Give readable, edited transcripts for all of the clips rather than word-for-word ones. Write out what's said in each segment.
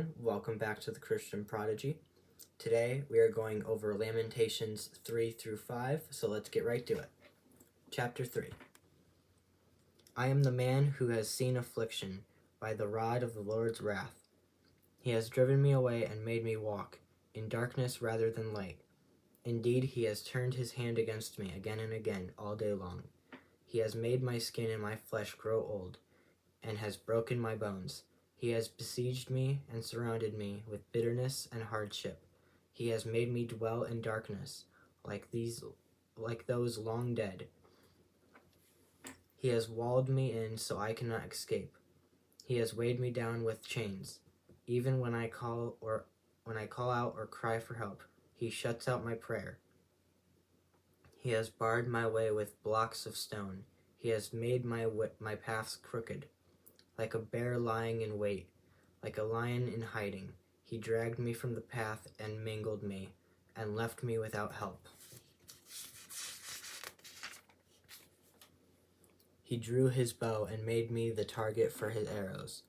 everyone. Welcome back to the Christian Prodigy. Today we are going over Lamentations 3 through 5, so let's get right to it. Chapter 3. I am the man who has seen affliction by the rod of the Lord's wrath. He has driven me away and made me walk in darkness rather than light. Indeed, he has turned his hand against me again and again all day long. He has made my skin and my flesh grow old, and has broken my bones. He has besieged me and surrounded me with bitterness and hardship. He has made me dwell in darkness, like those long dead. He has walled me in so I cannot escape. He has weighed me down with chains. Even when I call out or cry for help, he shuts out my prayer. He has barred my way with blocks of stone. He has made my paths crooked. Like a bear lying in wait, like a lion in hiding, he dragged me from the path and mangled me, and left me without help. He drew his bow and made me the target for his arrows.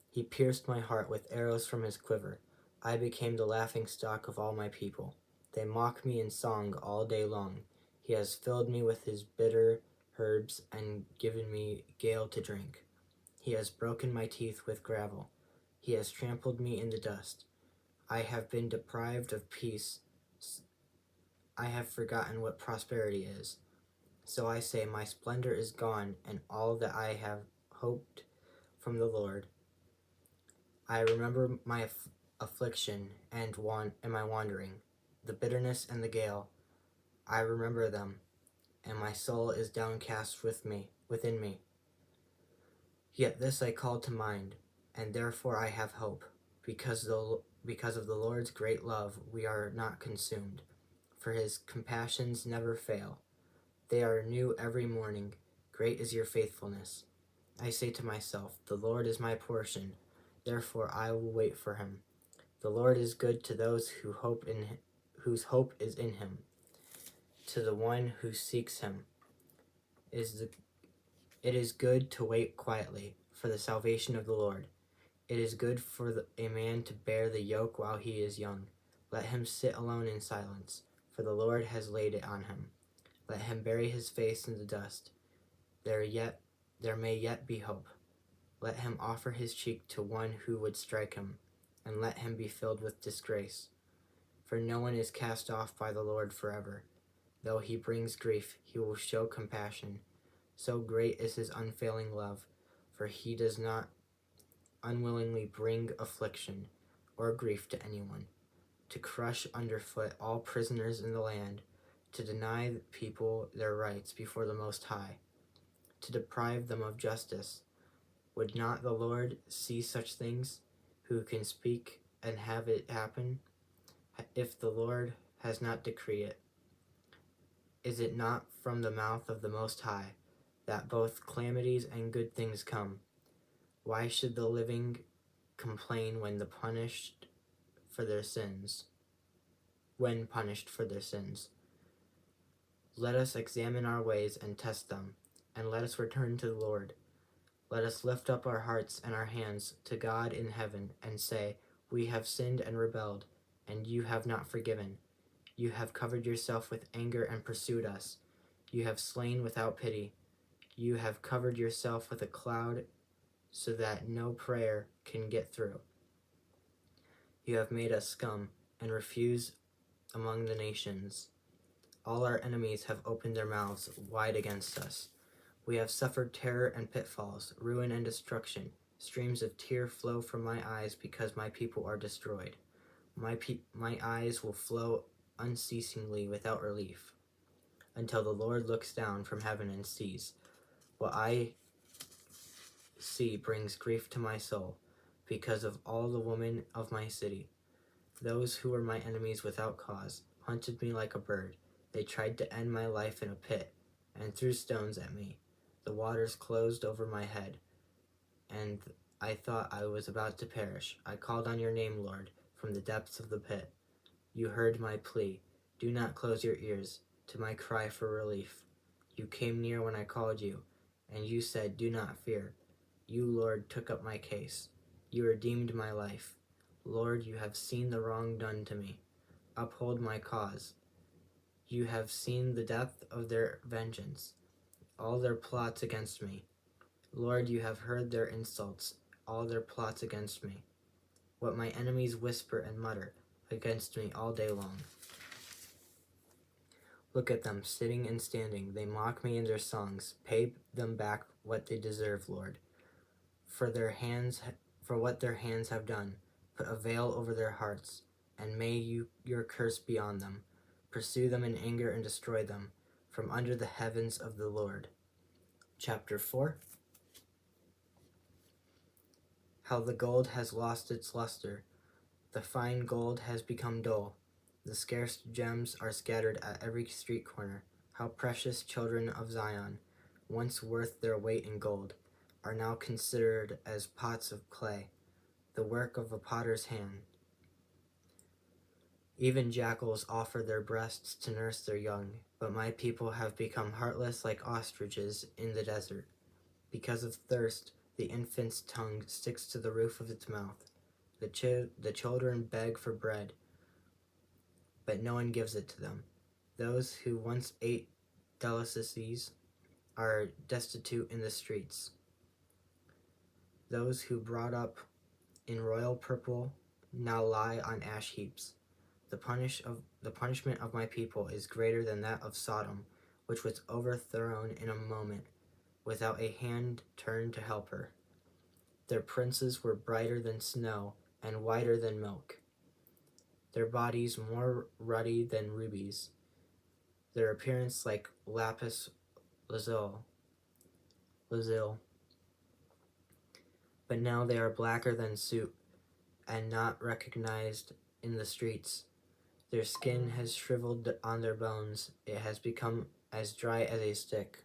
He pierced my heart with arrows from his quiver. I became the laughingstock of all my people. They mock me in song all day long. He has filled me with his bitter herbs and given me gall to drink. He has broken my teeth with gravel. He has trampled me in the dust. I have been deprived of peace. I have forgotten what prosperity is. So I say, my splendor is gone, and all that I have hoped from the Lord. I remember my affliction and my wandering, the bitterness and the gall. I remember them, and my soul is downcast within me. Yet this I call to mind, and therefore I have hope. Because of the Lord's great love, we are not consumed, for his compassions never fail. They are new every morning. Great is your faithfulness. I say to myself, the Lord is my portion, therefore I will wait for him. The Lord is good to those whose hope is in him. To the one who seeks him it is good to wait quietly for the salvation of the Lord. It is good for a man to bear the yoke while he is young. Let him sit alone in silence, for the Lord has laid it on him. Let him bury his face in the dust. There may yet be hope. Let him offer his cheek to one who would strike him, and let him be filled with disgrace. For no one is cast off by the Lord forever. Though he brings grief, he will show compassion. So great is his unfailing love, for he does not unwillingly bring affliction or grief to anyone, to crush underfoot all prisoners in the land, to deny people their rights before the Most High, to deprive them of justice. Would not the Lord see such things, who can speak and have it happen? If the Lord has not decreed it, is it not from the mouth of the Most High that both calamities and good things come? Why should the living complain when punished for their sins? Let us examine our ways and test them, and let us return to the Lord. Let us lift up our hearts and our hands to God in heaven and say, we have sinned and rebelled, and you have not forgiven. You have covered yourself with anger and pursued us. You have slain without pity. You have covered yourself with a cloud so that no prayer can get through. You have made us scum and refuse among the nations. All our enemies have opened their mouths wide against us. We have suffered terror and pitfalls, ruin and destruction. Streams of tears flow from my eyes because my people are destroyed. My eyes will flow unceasingly without relief, until the Lord looks down from heaven and sees. What I see brings grief to my soul, because of all the women of my city. Those who were my enemies without cause hunted me like a bird. They tried to end my life in a pit, and threw stones at me. The waters closed over my head, and I thought I was about to perish. I called on your name, Lord, from the depths of the pit. You heard my plea. Do not close your ears to my cry for relief. You came near when I called you, and you said, do not fear. You, Lord, took up my case. You redeemed my life. Lord, you have seen the wrong done to me. Uphold my cause. You have seen the depth of their vengeance, all their plots against me. Lord, you have heard their insults, all their plots against me. What my enemies whisper and mutter against me all day long. Look at them, sitting and standing. They mock me in their songs. Pay them back what they deserve, Lord. For what their hands have done, put a veil over their hearts, and may your curse be on them. Pursue them in anger and destroy them from under the heavens of the Lord. Chapter 4. How the gold has lost its luster. The fine gold has become dull. The scarce gems are scattered at every street corner. How precious children of Zion, once worth their weight in gold, are now considered as pots of clay, the work of a potter's hand. Even jackals offer their breasts to nurse their young, but my people have become heartless like ostriches in the desert. Because of thirst, the infant's tongue sticks to the roof of its mouth. The children beg for bread, but no one gives it to them. Those who once ate delicacies are destitute in the streets. Those who brought up in royal purple now lie on ash heaps. The punishment of my people is greater than that of Sodom, which was overthrown in a moment, without a hand turned to help her. Their princes were brighter than snow and whiter than milk, their bodies more ruddy than rubies, their appearance like lapis lazuli. But now they are blacker than soot and not recognized in the streets. Their skin has shriveled on their bones. It has become as dry as a stick.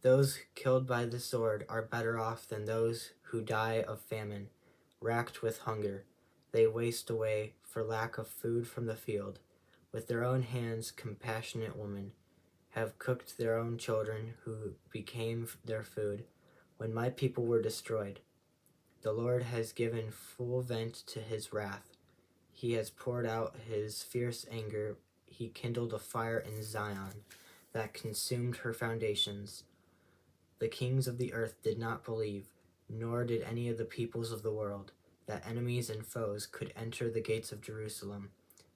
Those killed by the sword are better off than those who die of famine, racked with hunger. They waste away for lack of food from the field. With their own hands, compassionate women have cooked their own children who became their food. When my people were destroyed, the Lord has given full vent to his wrath. He has poured out his fierce anger. He kindled a fire in Zion that consumed her foundations. The kings of the earth did not believe, nor did any of the peoples of the world, that enemies and foes could enter the gates of Jerusalem.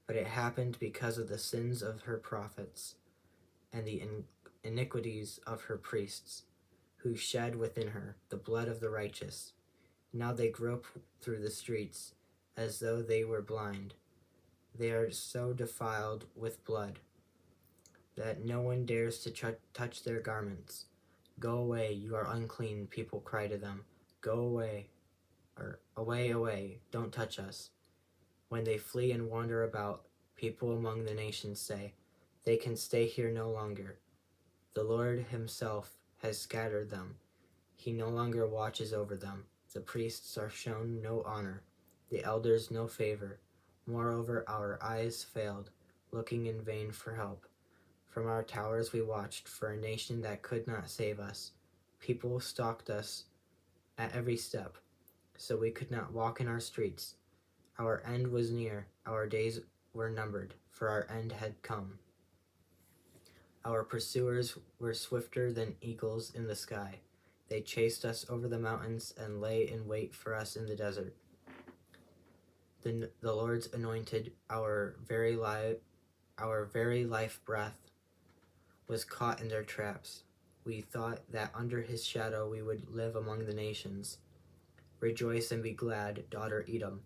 But it happened because of the sins of her prophets and the iniquities of her priests, who shed within her the blood of the righteous. Now they grope through the streets as though they were blind. They are so defiled with blood that no one dares to touch their garments. Go away, you are unclean, people cry to them. Go away, or away, away, don't touch us. When they flee and wander about, people among the nations say, they can stay here no longer. The Lord himself has scattered them. He no longer watches over them. The priests are shown no honor, the elders no favor. Moreover, our eyes failed, looking in vain for help. From our towers we watched for a nation that could not save us. People stalked us at every step, so we could not walk in our streets. Our end was near, our days were numbered, for our end had come. Our pursuers were swifter than eagles in the sky. They chased us over the mountains and lay in wait for us in the desert. The Lord's anointed, our very life breath, was caught in their traps. We thought that under his shadow we would live among the nations. Rejoice and be glad, daughter Edom,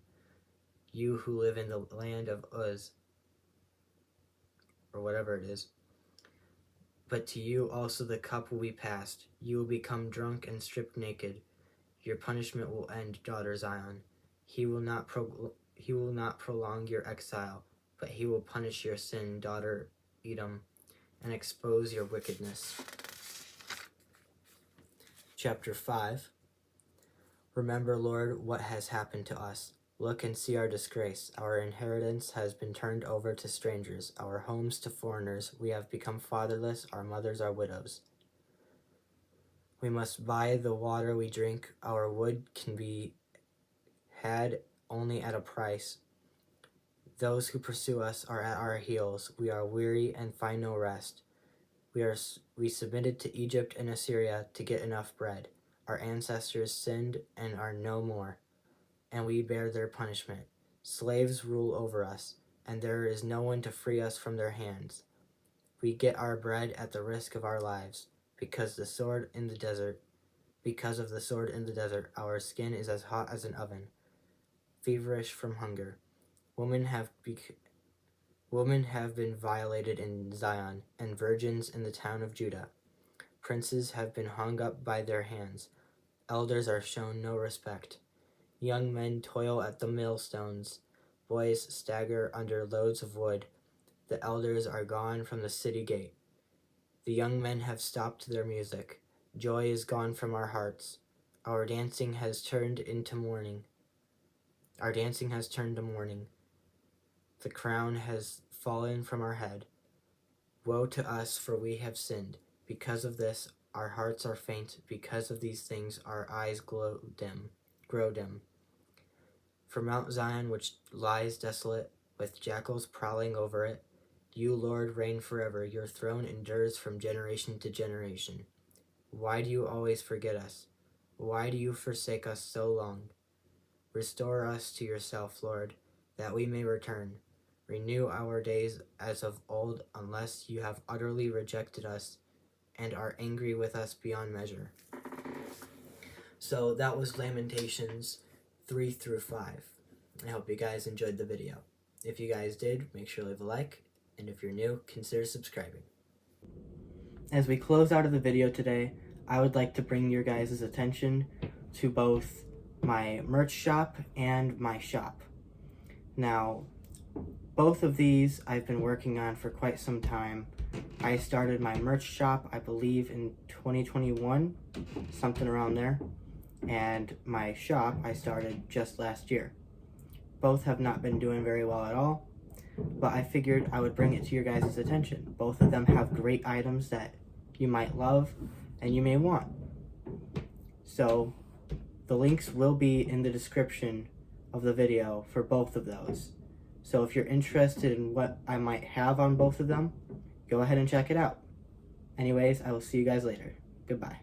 you who live in the land of Uz, or whatever it is. But to you also the cup will be passed. You will become drunk and stripped naked. Your punishment will end, daughter Zion. He will not prolong your exile, but he will punish your sin, daughter Edom, and expose your wickedness. Chapter 5. Remember, Lord, what has happened to us. Look and see our disgrace. Our inheritance has been turned over to strangers, our homes to foreigners. We have become fatherless, our mothers are widows. We must buy the water we drink. Our wood can be had only at a price. Those who pursue us are at our heels. We are weary and find no rest. We submitted to Egypt and Assyria to get enough bread. Our ancestors sinned and are no more, and we bear their punishment. Slaves rule over us, and there is no one to free us from their hands. We get our bread at the risk of our lives, because of the sword in the desert, our skin is as hot as an oven, feverish from hunger. Women have been violated in Zion, and virgins in the town of Judah. Princes have been hung up by their hands. Elders are shown no respect. Young men toil at the millstones. Boys stagger under loads of wood. The elders are gone from the city gate. The young men have stopped their music. Joy is gone from our hearts. Our dancing has turned to mourning. The crown has fallen from our head. Woe to us, for we have sinned. Because of this, our hearts are faint. Because of these things, our eyes grow dim. For Mount Zion, which lies desolate, with jackals prowling over it, you, Lord, reign forever. Your throne endures from generation to generation. Why do you always forget us? Why do you forsake us so long? Restore us to yourself, Lord, that we may return. Renew our days as of old, unless you have utterly rejected us and are angry with us beyond measure. So that was Lamentations 3 through 5. I hope you guys enjoyed the video. If you guys did, make sure to leave a like, and if you're new, consider subscribing. As we close out of the video today, I would like to bring your guys' attention to both my merch shop and my shop. Now, both of these I've been working on for quite some time. I started my merch shop, I believe, in 2021, something around there, and my shop I started just last year. Both have not been doing very well at all, but I figured I would bring it to your guys' attention. Both of them have great items that you might love and you may want. So the links will be in the description of the video for both of those. So if you're interested in what I might have on both of them, go ahead and check it out. Anyways, I will see you guys later. Goodbye.